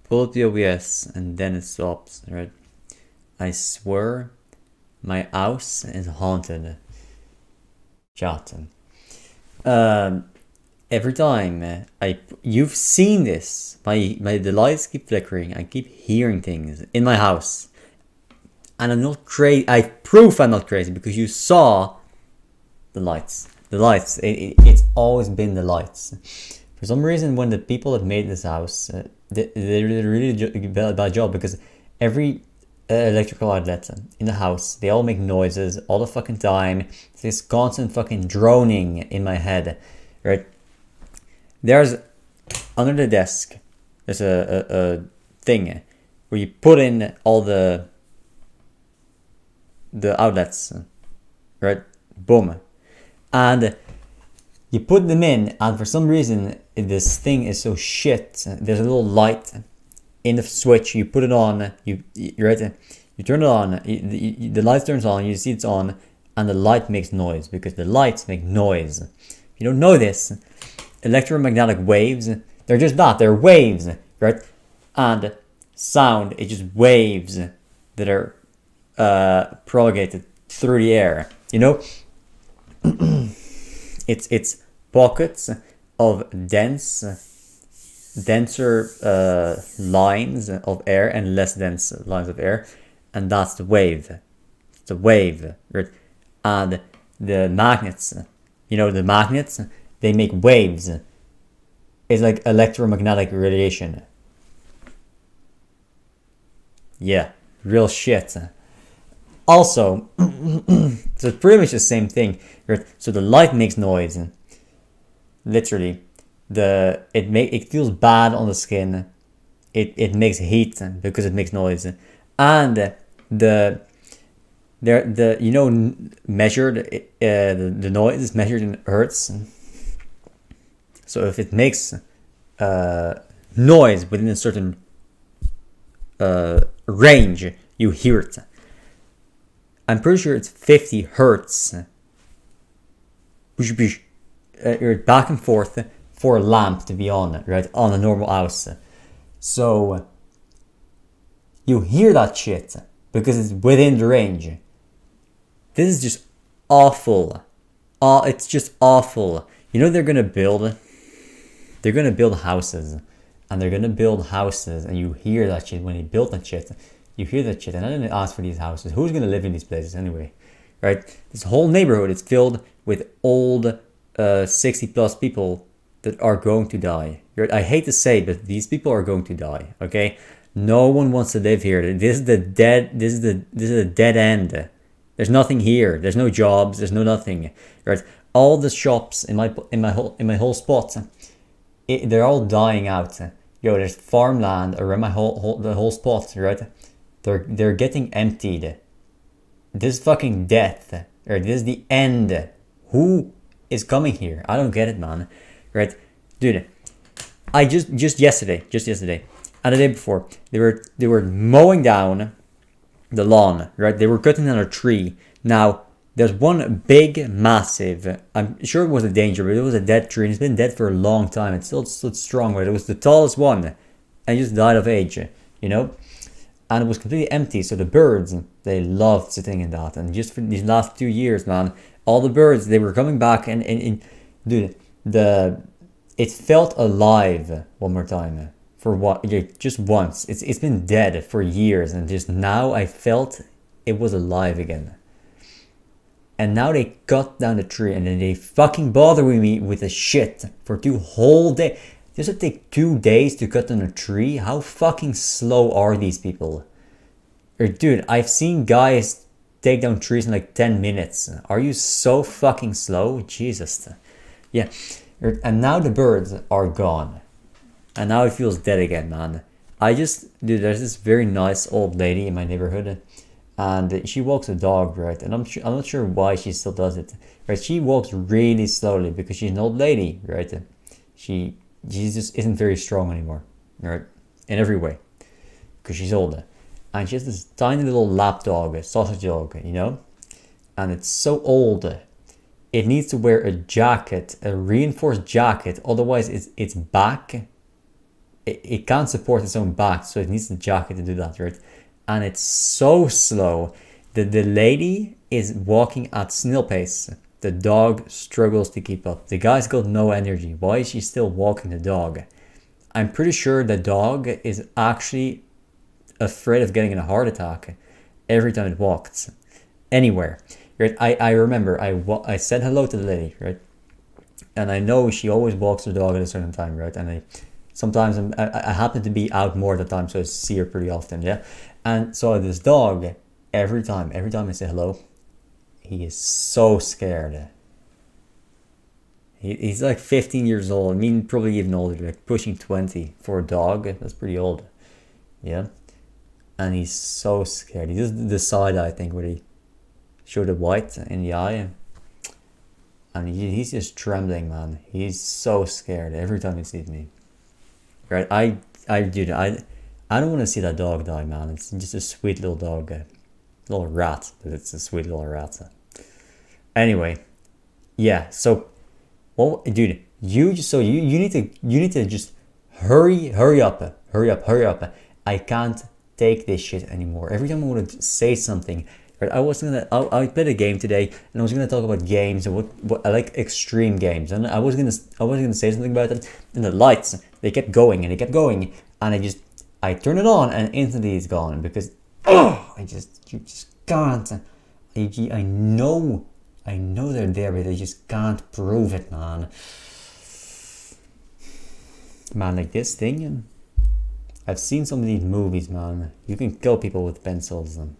Pull up the OBS and then it stops, right? I swear my house is haunted. Jotten. Every time you've seen this. The lights keep flickering. I keep hearing things in my house. And I'm not crazy. I prove I'm not crazy because you saw the lights. The lights. It's always been the lights. For some reason, when the people that made this house, they did a really bad job because every electrical outlet in the house, they all make noises all the fucking time. It's this constant fucking droning in my head, right? There's under the desk, there's a thing where you put in all the outlets, right? Boom, and you put them in, and for some reason this thing is so shit. There's a little light in the switch. You put it on. You turn it on. The light turns on. You see it's on, and the light makes noise because the lights make noise. If you don't know this, electromagnetic waves. They're just that. They're waves, right? And sound is just waves that are propagated through the air. You know. It's pockets of denser lines of air and less dense lines of air, and that's the wave. It's the wave, right? And the magnets, the magnets, they make waves. It's like electromagnetic radiation. Yeah, real shit. Also, so it's pretty much the same thing. Right? So the light makes noise. Literally, it feels bad on the skin. It makes heat because it makes noise, and measured the noise is measured in hertz. So if it makes noise within a certain range, you hear it. I'm pretty sure it's 50 hertz. Back and forth for a lamp to be on, right? On a normal house. So you hear that shit because it's within the range. This is just awful. It's just awful. They're gonna build houses. And they're gonna build houses, and you hear that shit when they build that shit. You hear that shit, and I didn't ask for these houses. Who's gonna live in these places anyway, right? This whole neighborhood is filled with old, 60+ people that are going to die. Right? I hate to say, but these people are going to die. Okay, no one wants to live here. This is a dead end. There's nothing here. There's no jobs. There's no nothing. Right? All the shops in my whole spot, they're all dying out. There's farmland around the whole spot. Right? They're getting emptied. This is fucking death. Or this is the end. Who is coming here? I don't get it, man. Right? Dude, I just yesterday and the day before, they were mowing down the lawn, right? They were cutting down a tree. Now, there's one big, massive, I'm sure it was a danger, but it was a dead tree, and it's been dead for a long time. It still stood strong, right? It was the tallest one, and it just died of age, And it was completely empty, so the birds, they loved sitting in that. And just for these last 2 years, man, all the birds, they were coming back, and dude, it felt alive one more time. For what? Just once. It's been dead for years, and just now I felt it was alive again. And now they cut down the tree, and then they fucking bother me with the shit for 2 whole days. Does it take 2 days to cut down a tree? How fucking slow are these people? Dude, I've seen guys take down trees in like 10 minutes. Are you so fucking slow? Jesus. Yeah. And now the birds are gone. And now it feels dead again, man. Dude, there's this very nice old lady in my neighborhood. And she walks a dog, right? And I'm not sure why she still does it. Right? She walks really slowly because she's an old lady, right? She just isn't very strong anymore, right? In every way. Because she's older. And she has this tiny little lap dog, a sausage dog, And it's so old. It needs to wear a jacket, a reinforced jacket. Otherwise, its back it can't support its own back, so it needs the jacket to do that, right? And it's so slow that the lady is walking at snail pace. The dog struggles to keep up. The guy's got no energy. Why is she still walking the dog? I'm pretty sure the dog is actually afraid of getting a heart attack every time it walks anywhere, right? I remember I said hello to the lady, right? And I know she always walks the dog at a certain time, right? And sometimes I happen to be out more at the time, so I see her pretty often, yeah? And so this dog, every time I say hello, he is so scared. He's like 15 years old. I mean, probably even older, like pushing 20 for a dog. That's pretty old, yeah? And he's so scared. He does the side eye, I think, where he showed the white in the eye. And he's just trembling, man. He's so scared every time he sees me. Right? I don't want to see that dog die, man. It's just a sweet little dog. Little rat, but it's a sweet little rat. Anyway, yeah, so well, dude, you need to just hurry up. I can't take this shit anymore. Every time I want to say something, right, I played a game today, and I was gonna talk about games and what I like, extreme games, and I was gonna say something about them, and the lights, they kept going, and I turn it on, and instantly it's gone, because you just can't. I know they're there, but they just can't prove it, man. Man, like this thing, I've seen some of these movies, man. You can kill people with pencils, and